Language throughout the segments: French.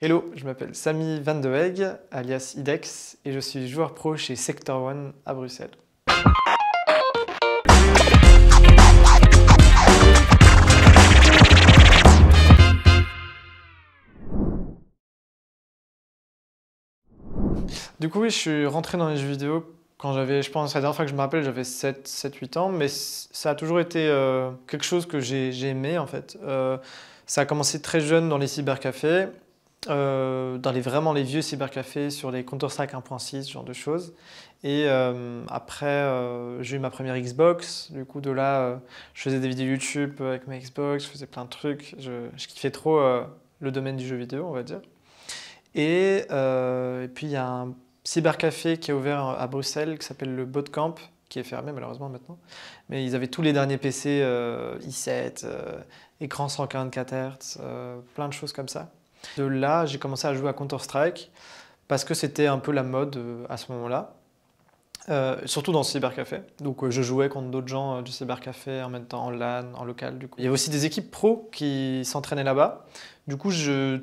Hello, je m'appelle Samy Van de Weg, alias Idex, et je suis joueur pro chez Sector One à Bruxelles. Du coup, oui, je suis rentré dans les jeux vidéo quand j'avais, je pense, la dernière fois que je me rappelle, j'avais 7-8 ans, mais ça a toujours été quelque chose que j'ai aimé en fait. Ça a commencé très jeune dans les cybercafés, dans vraiment les vieux cybercafés sur les Counter-Strike 1.6, ce genre de choses. Et après, j'ai eu ma première Xbox. Du coup, de là, je faisais des vidéos YouTube avec ma Xbox, je faisais plein de trucs. Je kiffais trop le domaine du jeu vidéo, on va dire. Et puis, il y a un cybercafé qui est ouvert à Bruxelles qui s'appelle le Bootcamp, qui est fermé malheureusement maintenant. Mais ils avaient tous les derniers PC i7, écran 144 Hz, plein de choses comme ça. De là, j'ai commencé à jouer à Counter-Strike parce que c'était un peu la mode à ce moment-là. Surtout dans le cybercafé. Donc je jouais contre d'autres gens du cybercafé en même temps en LAN, en local du coup. Il y avait aussi des équipes pro qui s'entraînaient là-bas. Du coup,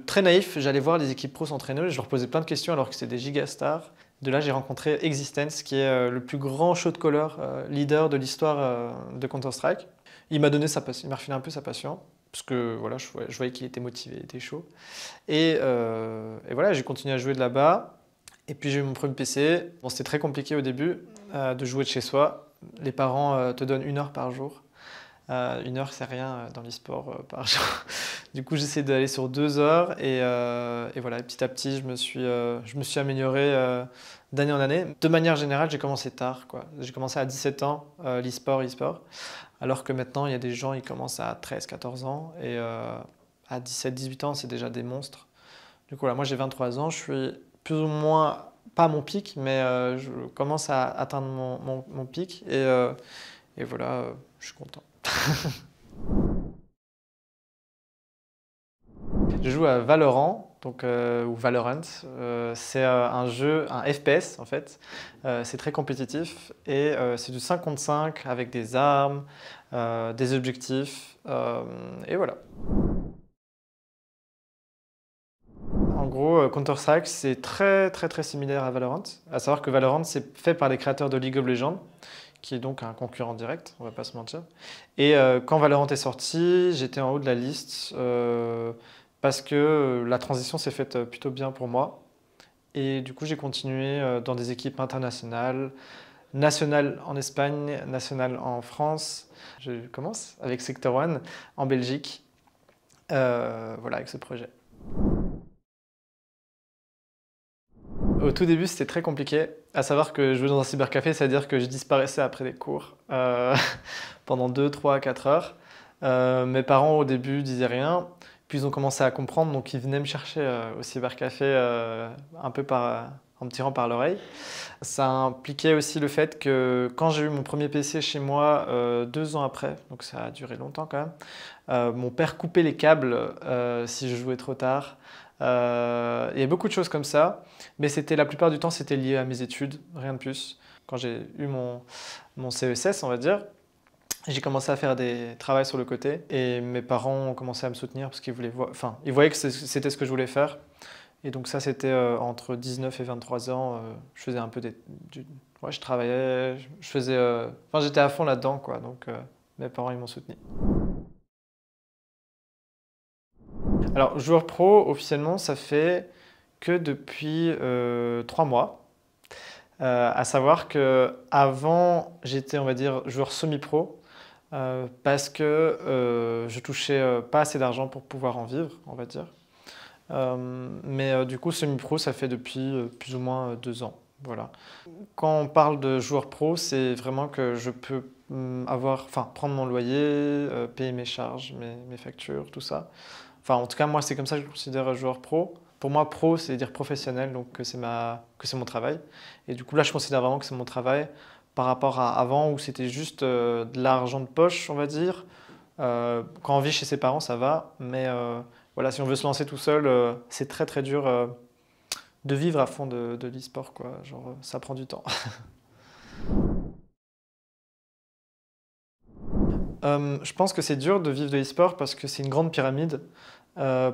très naïf, j'allais voir les équipes pro s'entraîner et je leur posais plein de questions alors que c'était des gigastars. De là, j'ai rencontré Existence, qui est le plus grand show de caller leader de l'histoire de Counter-Strike. Il m'a refilé un peu sa passion. Parce que voilà, je voyais qu'il était motivé, il était chaud. Et voilà, j'ai continué à jouer de là-bas. Et puis j'ai eu mon premier PC. Bon, c'était très compliqué au début de jouer de chez soi. Les parents te donnent 1 heure par jour. 1 heure, c'est rien dans l'e-sport par jour. Du coup, j'essaie d'aller sur 2 heures. Et voilà, petit à petit, je me suis amélioré d'année en année. De manière générale, j'ai commencé tard, quoi. J'ai commencé à 17 ans, l'e-sport. Alors que maintenant, il y a des gens, ils commencent à 13-14 ans. Et à 17-18 ans, c'est déjà des monstres. Du coup, voilà, moi j'ai 23 ans, je suis plus ou moins, pas à mon pic, mais je commence à atteindre mon pic. Et voilà, je suis content. Je joue à Valorant, donc, ou Valorant. C'est un jeu, un FPS en fait. C'est très compétitif et c'est du 5 contre 5 avec des armes, des objectifs. Et voilà. En gros, Counter-Strike, c'est très similaire à Valorant. À savoir que Valorant, c'est fait par les créateurs de League of Legends, qui est donc un concurrent direct, on va pas se mentir. Et quand Valorant est sorti, j'étais en haut de la liste parce que la transition s'est faite plutôt bien pour moi. Et du coup, j'ai continué dans des équipes internationales, nationales en Espagne, nationales en France. Je commence avec Sector One en Belgique, voilà, avec ce projet. Au tout début, c'était très compliqué, à savoir que jouer dans un cybercafé, c'est-à-dire que je disparaissais après des cours pendant 2, 3, 4 heures. Mes parents, au début, disaient rien, puis ils ont commencé à comprendre, donc ils venaient me chercher au cybercafé un peu en me tirant par l'oreille. Ça impliquait aussi le fait que quand j'ai eu mon premier PC chez moi 2 ans après, donc ça a duré longtemps quand même, mon père coupait les câbles si je jouais trop tard. Il y a beaucoup de choses comme ça, mais la plupart du temps c'était lié à mes études, rien de plus. Quand j'ai eu mon CESS, on va dire, j'ai commencé à faire des travaux sur le côté et mes parents ont commencé à me soutenir parce qu'ils ils voyaient que c'était ce que je voulais faire. Et donc ça c'était entre 19 et 23 ans, je faisais un peu ouais, je travaillais, je faisais, j'étais à fond là-dedans quoi, donc mes parents ils m'ont soutenu. Alors, joueur pro, officiellement, ça fait que depuis 3 mois. À savoir que avant, j'étais, on va dire, joueur semi-pro parce que je touchais pas assez d'argent pour pouvoir en vivre, on va dire. Mais du coup, semi-pro, ça fait depuis plus ou moins 2 ans. Voilà. Quand on parle de joueur pro, c'est vraiment que je peux prendre mon loyer, payer mes charges, mes factures, tout ça. Enfin, en tout cas, moi, c'est comme ça que je considère joueur pro. Pour moi, pro, c'est dire professionnel, donc que c'est mon travail. Et du coup, là, je considère vraiment que c'est mon travail par rapport à avant où c'était juste de l'argent de poche, on va dire. Quand on vit chez ses parents, ça va. Mais voilà, si on veut se lancer tout seul, c'est très dur de vivre à fond de l'e-sport, quoi. Genre, ça prend du temps. Je pense que c'est dur de vivre de l'e-sport parce que c'est une grande pyramide.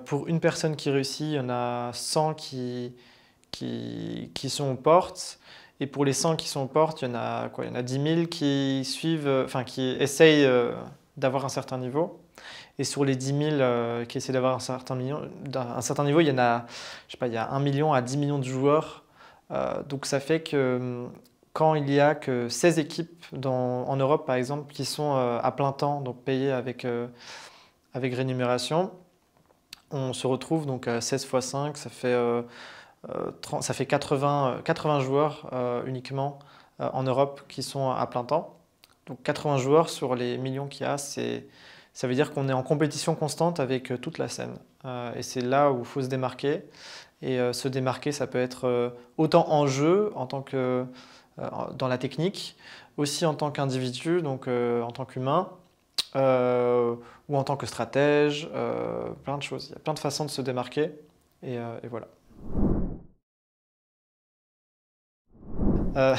Pour une personne qui réussit, il y en a 100 qui sont aux portes. Et pour les 100 qui sont aux portes, il y en a quoi? Il y en a 10 000 qui suivent, enfin qui essayent d'avoir un certain niveau. Et sur les 10 000 qui essaient d'avoir un certain niveau, il y en a, je sais pas, il y a 1 million à 10 millions de joueurs. Donc ça fait que quand il y a que 16 équipes en Europe, par exemple, qui sont à plein temps, donc payées avec rémunération, on se retrouve donc à 16 fois 5, ça fait 80 joueurs uniquement en Europe qui sont à plein temps. Donc 80 joueurs sur les millions qu'il y a, ça veut dire qu'on est en compétition constante avec toute la scène. Et c'est là où il faut se démarquer. Et se démarquer, ça peut être autant en jeu, dans la technique, aussi en tant qu'individu, donc en tant qu'humain, ou en tant que stratège, plein de choses. Il y a plein de façons de se démarquer. Et voilà. Euh,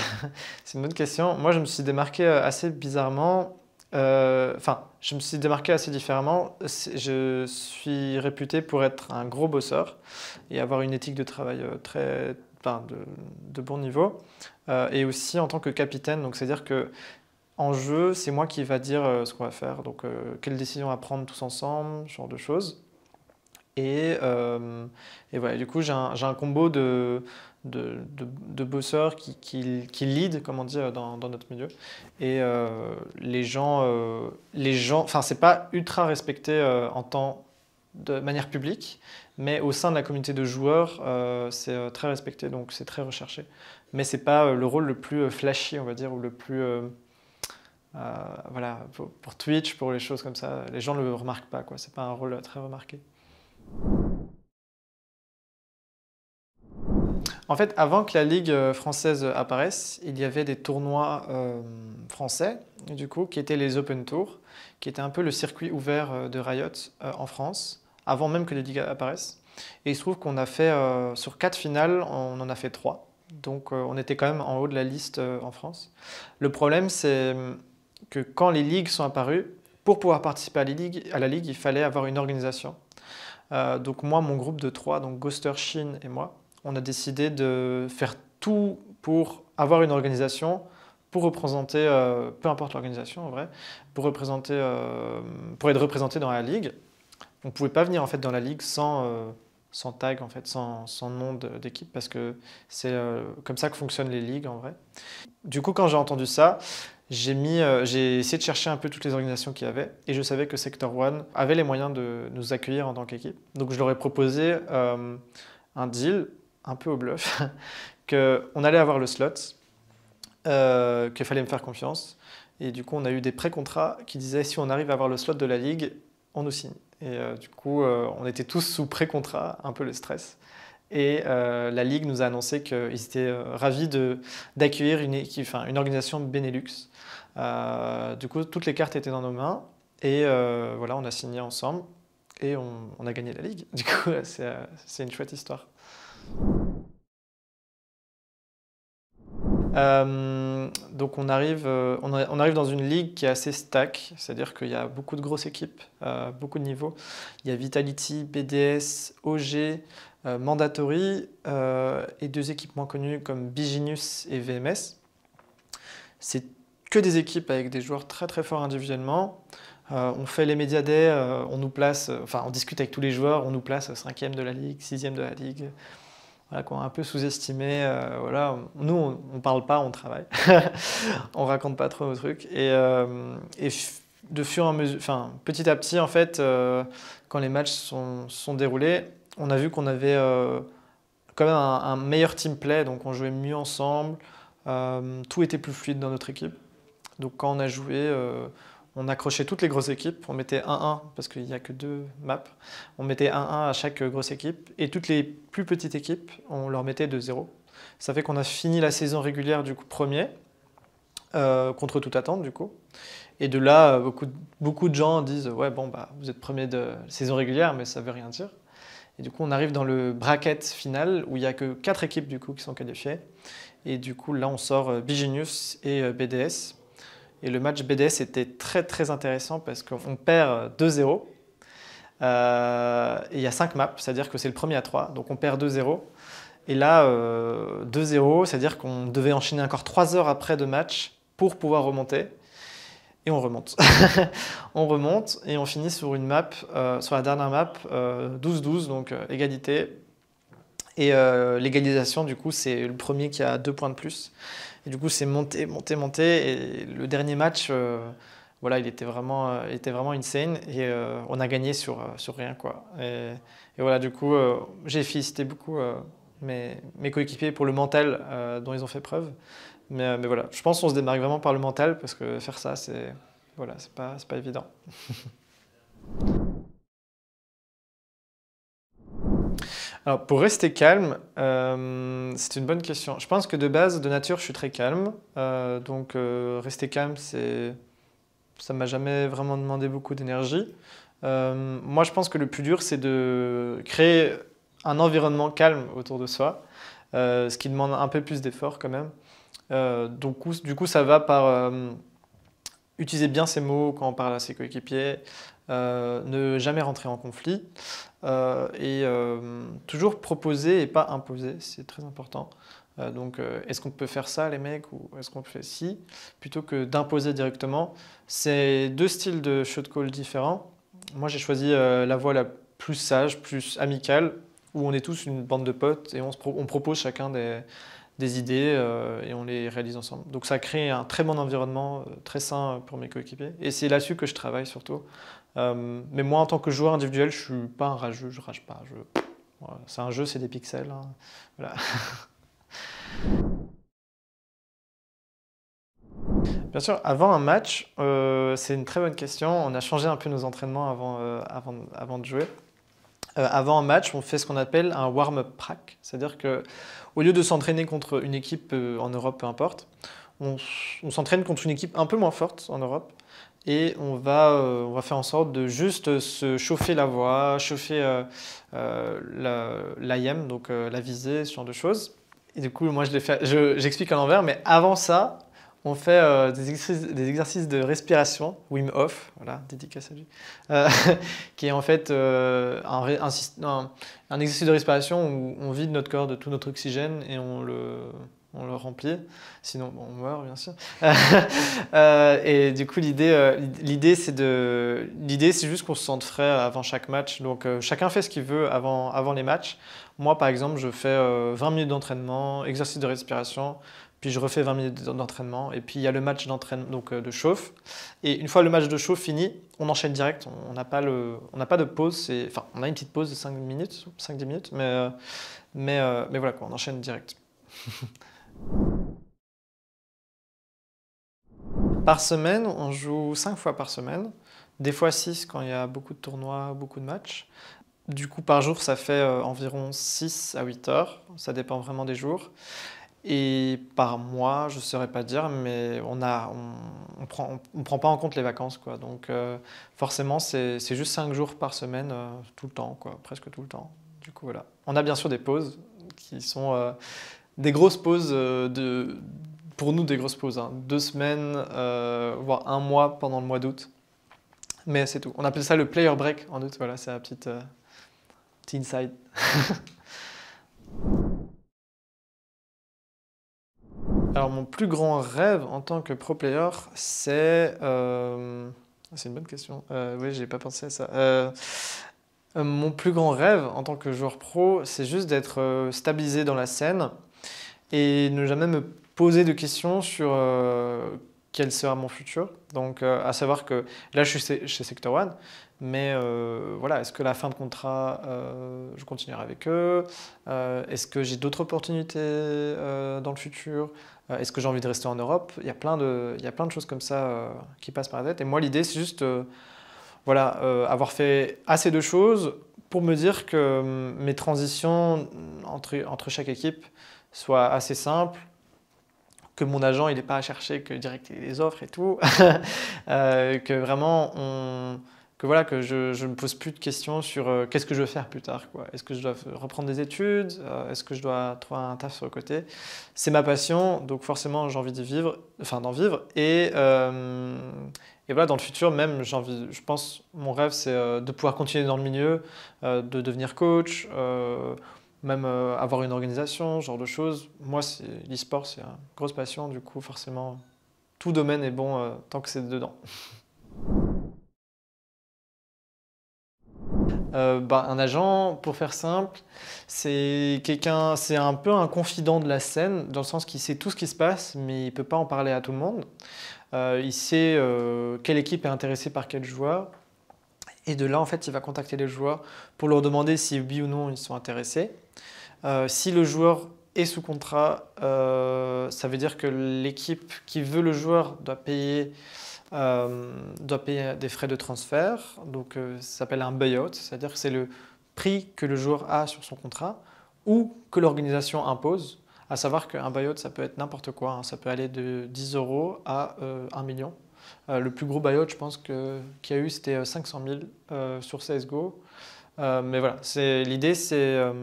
c'est une bonne question. Moi, je me suis démarqué assez bizarrement. Enfin, je me suis démarqué assez différemment. Je suis réputé pour être un gros bosseur et avoir une éthique de travail enfin, de bon niveau. Et aussi en tant que capitaine. Donc, c'est-à-dire que en jeu, c'est moi qui va dire ce qu'on va faire. Donc, quelles décisions à prendre tous ensemble, ce genre de choses. Et, euh, et voilà, du coup, j'ai un combo de bosseurs qui lead, comme on dit dans notre milieu. Et enfin, c'est pas ultra respecté de manière publique, mais au sein de la communauté de joueurs, c'est très respecté, donc c'est très recherché. Mais c'est pas le rôle le plus flashy, on va dire, ou le plus voilà, pour Twitch, pour les choses comme ça, les gens le remarquent pas, quoi. C'est pas un rôle très remarqué. En fait, avant que la Ligue française apparaisse, il y avait des tournois français, du coup, qui étaient les Open Tours, qui étaient un peu le circuit ouvert de Riot en France, avant même que les ligues apparaissent. Et il se trouve qu'on a fait, sur 4 finales, on en a fait 3. Donc on était quand même en haut de la liste en France. Le problème, c'est que quand les ligues sont apparues, pour pouvoir participer à la ligue, il fallait avoir une organisation. Donc moi, mon groupe de 3, donc Ghoster, Shin et moi, on a décidé de faire tout pour avoir une organisation, pour représenter, peu importe l'organisation en vrai, pour être représenté dans la ligue. On ne pouvait pas venir en fait dans la ligue sans tag, en fait, sans nom d'équipe, parce que c'est comme ça que fonctionnent les ligues en vrai. Du coup, quand j'ai entendu ça, j'ai essayé de chercher un peu toutes les organisations qu'il y avait, et je savais que Sector One avait les moyens de nous accueillir en tant qu'équipe. Donc je leur ai proposé un deal, un peu au bluff, qu'on allait avoir le slot, qu'il fallait me faire confiance. Et du coup, on a eu des pré-contrats qui disaient si on arrive à avoir le slot de la ligue, on nous signe. Et du coup, on était tous sous pré-contrat, un peu le stress. Et la Ligue nous a annoncé qu'ils étaient ravis d'accueillir une organisation Benelux. Du coup, toutes les cartes étaient dans nos mains. Et voilà, on a signé ensemble. Et on a gagné la Ligue. Du coup, c'est une chouette histoire. Donc on arrive dans une ligue qui est assez stack, c'est-à-dire qu'il y a beaucoup de grosses équipes, beaucoup de niveaux. Il y a Vitality, BDS, OG, Mandatory et 2 équipes moins connues comme Biginius et VMS. C'est que des équipes avec des joueurs très très forts individuellement. On fait les Media Day, on nous place, enfin on discute avec tous les joueurs, on nous place 5e de la ligue, 6e de la ligue. Voilà, qu'on a un peu sous-estimé. Voilà. Nous, on parle pas, on travaille. On raconte pas trop nos trucs. Et de fur et à mesure, enfin, petit à petit, en fait, quand les matchs sont déroulés, on a vu qu'on avait quand même un meilleur team play, donc on jouait mieux ensemble. Tout était plus fluide dans notre équipe. Donc quand on a joué, on accrochait toutes les grosses équipes, on mettait 1-1 parce qu'il n'y a que 2 maps. On mettait 1-1 à chaque grosse équipe et toutes les plus petites équipes, on leur mettait 2-0. Ça fait qu'on a fini la saison régulière du coup premier, contre toute attente du coup. Et de là, beaucoup de gens disent ouais bon bah vous êtes premier de saison régulière mais ça veut rien dire. Et du coup on arrive dans le bracket final où il n'y a que 4 équipes du coup qui sont qualifiées. Et du coup là on sort Bigenius et BDS. Et le match BDS était très très intéressant parce qu'on perd 2-0. Et il y a 5 maps, c'est-à-dire que c'est le premier à 3. Donc on perd 2-0. Et là, 2-0, c'est-à-dire qu'on devait enchaîner encore 3 heures après de match pour pouvoir remonter. Et on remonte. On remonte et on finit sur une map, sur la dernière map, 12-12, donc égalité. Et l'égalisation, du coup, c'est le premier qui a 2 points de plus. Et du coup, c'est monté, monté, monté. Et le dernier match, voilà, il était vraiment insane. Et on a gagné sur rien, quoi. Et voilà, du coup, j'ai félicité beaucoup mes coéquipiers pour le mental dont ils ont fait preuve. Mais voilà, je pense qu'on se démarque vraiment par le mental parce que faire ça, voilà, c'est pas évident. Alors, pour rester calme, c'est une bonne question. Je pense que de base, de nature, je suis très calme. Donc, rester calme, ça m'a jamais vraiment demandé beaucoup d'énergie. Moi, je pense que le plus dur, c'est de créer un environnement calme autour de soi, ce qui demande un peu plus d'effort quand même. Donc, du coup, ça va par utiliser bien ses mots quand on parle à ses coéquipiers, ne jamais rentrer en conflit et toujours proposer et pas imposer, c'est très important. Donc, est-ce qu'on peut faire ça, les mecs, ou est-ce qu'on fait ci, plutôt que d'imposer directement. C'est deux styles de shot call différents. Moi, j'ai choisi la voie la plus sage, plus amicale, où on est tous une bande de potes et on propose chacun des idées et on les réalise ensemble. Donc ça crée un très bon environnement, très sain pour mes coéquipiers. Et c'est là-dessus que je travaille surtout. Mais moi, en tant que joueur individuel, je suis pas un rageux, je rage pas. Voilà, c'est un jeu, c'est des pixels, hein. Voilà. Bien sûr, avant un match, c'est une très bonne question. On a changé un peu nos entraînements avant de jouer. Avant un match, on fait ce qu'on appelle un warm-up prac. C'est-à-dire que au lieu de s'entraîner contre une équipe en Europe, peu importe, on s'entraîne contre une équipe un peu moins forte en Europe. Et on va faire en sorte de juste se chauffer la voix, chauffer l'IM, donc la visée, ce genre de choses. Et du coup, moi, j'explique à l'envers, mais avant ça, on fait des exercices de respiration, Wim Hof, voilà, dédicace à lui, euh, qui est en fait un exercice de respiration où on vide notre corps de tout notre oxygène et on le remplit, sinon bon, on meurt bien sûr. Et du coup l'idée c'est juste qu'on se sente frais avant chaque match. Donc chacun fait ce qu'il veut avant les matchs. Moi par exemple je fais 20 minutes d'entraînement, exercice de respiration, puis je refais 20 minutes d'entraînement et puis il y a le match d'entraînement donc de chauffe. Et une fois le match de chauffe fini, on enchaîne direct. On n'a pas de pause. Enfin on a une petite pause de 5 minutes, 5-10 minutes, mais voilà quoi, on enchaîne direct. Par semaine, on joue 5 fois par semaine, des fois 6 quand il y a beaucoup de tournois, beaucoup de matchs. Du coup, par jour, ça fait environ 6 à 8 heures, ça dépend vraiment des jours. Et par mois, je ne saurais pas dire, mais on prend pas en compte les vacances, quoi. Donc forcément, c'est juste 5 jours par semaine, tout le temps, quoi, presque tout le temps. Du coup, voilà. On a bien sûr des pauses qui sont des grosses pauses pour nous, des grosses pauses, hein. 2 semaines, voire un mois pendant le mois d'août. Mais c'est tout. On appelle ça le player break en août. Voilà, c'est un petit inside. Alors, mon plus grand rêve en tant que pro player, c'est une bonne question. Oui, j'ai pas pensé à ça. Mon plus grand rêve en tant que joueur pro, c'est juste d'être stabilisé dans la scène et ne jamais me poser de questions sur quel sera mon futur. Donc, à savoir que là, je suis chez Sector One, mais voilà, est-ce que la fin de contrat, je continuerai avec eux? Est-ce que j'ai d'autres opportunités dans le futur? Est-ce que j'ai envie de rester en Europe? Il y a plein de choses comme ça qui passent par la tête. Et moi, l'idée, c'est juste voilà, avoir fait assez de choses pour me dire que mes transitions entre chaque équipe soient assez simples, que mon agent il n'est pas à chercher que direct les offres et tout, que vraiment que je me pose plus de questions sur qu'est-ce que je veux faire plus tard, quoi. Est-ce que je dois reprendre des études, est-ce que je dois trouver un taf sur le côté. C'est ma passion, donc forcément j'ai envie d'en vivre Et voilà, dans le futur, même, je pense, mon rêve, c'est de pouvoir continuer dans le milieu, de devenir coach, même avoir une organisation, ce genre de choses. Moi, l'e-sport, c'est une grosse passion, du coup, forcément, tout domaine est bon tant que c'est dedans. Un agent, pour faire simple, c'est un peu un confident de la scène, dans le sens qu'il sait tout ce qui se passe, mais il ne peut pas en parler à tout le monde. Il sait quelle équipe est intéressée par quel joueur. Et de là, en fait, il va contacter les joueurs pour leur demander si oui ou non ils sont intéressés. Si le joueur est sous contrat, ça veut dire que l'équipe qui veut le joueur doit payer des frais de transfert. Donc, ça s'appelle un buyout, c'est-à-dire que c'est le prix que le joueur a sur son contrat ou que l'organisation impose. À savoir qu'un buyout, ça peut être n'importe quoi, hein. Ça peut aller de 10 € à 1 million. Le plus gros buyout, je pense qu'il y a eu, c'était 500 000 sur CSGO. Mais voilà, l'idée, c'est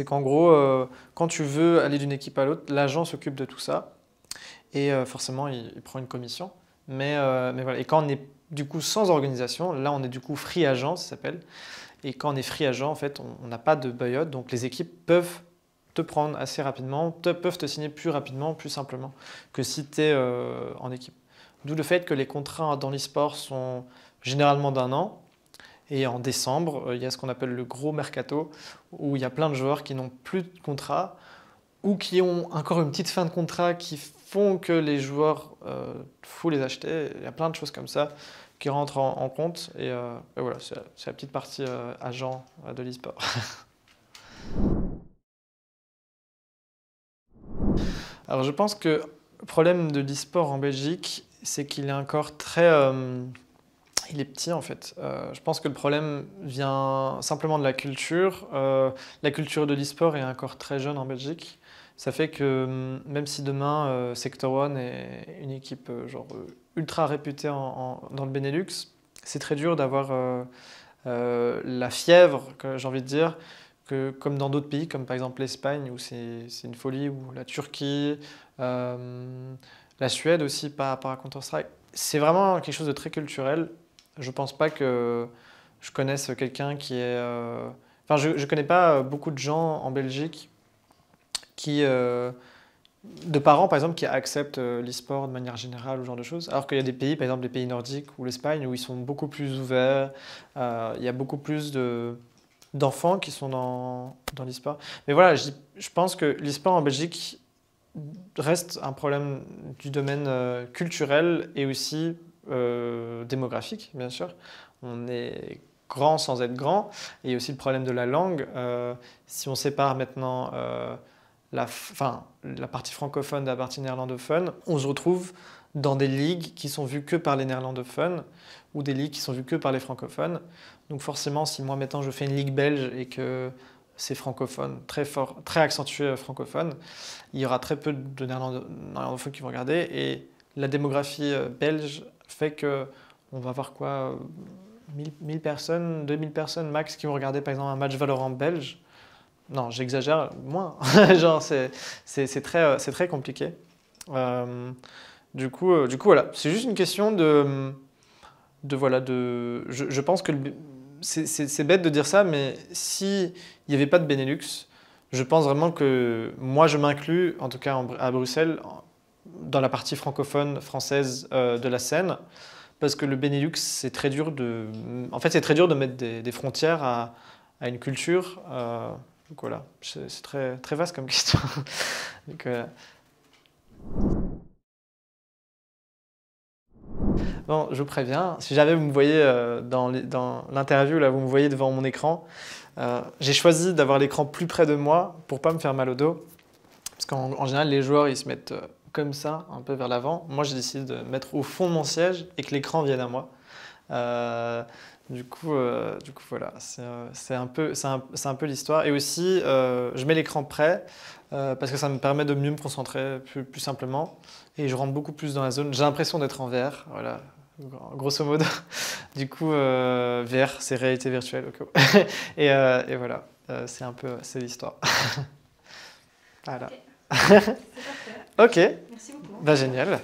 qu'en gros, quand tu veux aller d'une équipe à l'autre, l'agent s'occupe de tout ça. Et forcément, il prend une commission. Mais voilà. Et quand on est du coup sans organisation, là, on est du coup free agent, ça s'appelle. Et quand on est free agent, en fait, on n'a pas de buyout. Donc les équipes peuvent te prendre assez rapidement, peuvent te signer plus rapidement, plus simplement que si tu es en équipe. D'où le fait que les contrats dans l'e-sport sont généralement d'1 an. Et en décembre, il y a ce qu'on appelle le gros mercato, où il y a plein de joueurs qui n'ont plus de contrat ou qui ont encore une petite fin de contrat qui font que les joueurs, faut les acheter. Il y a plein de choses comme ça qui rentrent en compte. Et voilà, c'est la petite partie agent de l'e-sport. Alors je pense que le problème de l'e-sport en Belgique, c'est qu'il est encore très... il est petit en fait. Je pense que le problème vient simplement de la culture. La culture de l'e-sport est encore très jeune en Belgique. Ça fait que même si demain Sector One est une équipe ultra réputée dans le Benelux, c'est très dur d'avoir la fièvre, j'ai envie de dire, comme dans d'autres pays, comme par exemple l'Espagne, où c'est une folie, ou la Turquie, la Suède aussi, par rapport à Counter-Strike. C'est vraiment quelque chose de très culturel. Je pense pas que je connaisse quelqu'un qui est... Enfin, je connais pas beaucoup de gens en Belgique qui... de parents, par exemple, qui acceptent l'e-sport de manière générale ou ce genre de choses. Alors qu'il y a des pays, par exemple des pays nordiques ou l'Espagne, où ils sont beaucoup plus ouverts. Il y a beaucoup plus d'enfants qui sont dans l'e-sport. Mais voilà, je pense que l'e-sport en Belgique reste un problème du domaine culturel et aussi démographique, bien sûr. On est grand sans être grand. Et il y a aussi le problème de la langue. Si on sépare maintenant la partie francophone de la partie néerlandophone, on se retrouve dans des ligues qui sont vues que par les néerlandophones ou des ligues qui sont vues que par les francophones. Donc forcément, si moi maintenant je fais une ligue belge et que c'est francophone, très fort, très accentué francophone, il y aura très peu de néerlandophones qui vont regarder. Et la démographie belge fait qu'on va avoir quoi, 1000 personnes, 2000 personnes max qui vont regarder par exemple un match Valorant belge. Non, j'exagère, moins. Genre, c'est très compliqué. Du coup, voilà. C'est juste une question je pense que c'est bête de dire ça, mais s'il n'y avait pas de Benelux, je pense vraiment que moi, je m'inclus, en tout cas à Bruxelles, dans la partie francophone française de la scène, parce que le Benelux, c'est très dur en fait, c'est très dur de mettre des frontières à une culture. Donc voilà, c'est très, très vaste comme question. Donc, bon, je vous préviens, si jamais vous me voyez dans l'interview, là, vous me voyez devant mon écran, j'ai choisi d'avoir l'écran plus près de moi pour pas me faire mal au dos. Parce qu'en général, les joueurs, ils se mettent comme ça, un peu vers l'avant. Moi, j'ai décidé de mettre au fond de mon siège et que l'écran vienne à moi. Du coup, voilà, c'est un peu l'histoire. Et aussi, je mets l'écran prêt parce que ça me permet de mieux me concentrer plus simplement. Et je rentre beaucoup plus dans la zone. J'ai l'impression d'être en VR, voilà, grosso modo. Du coup, VR, c'est réalité virtuelle. Okay. Et voilà, c'est l'histoire. Voilà. Ok, c'est parfait. Ok, Merci beaucoup. bah, génial.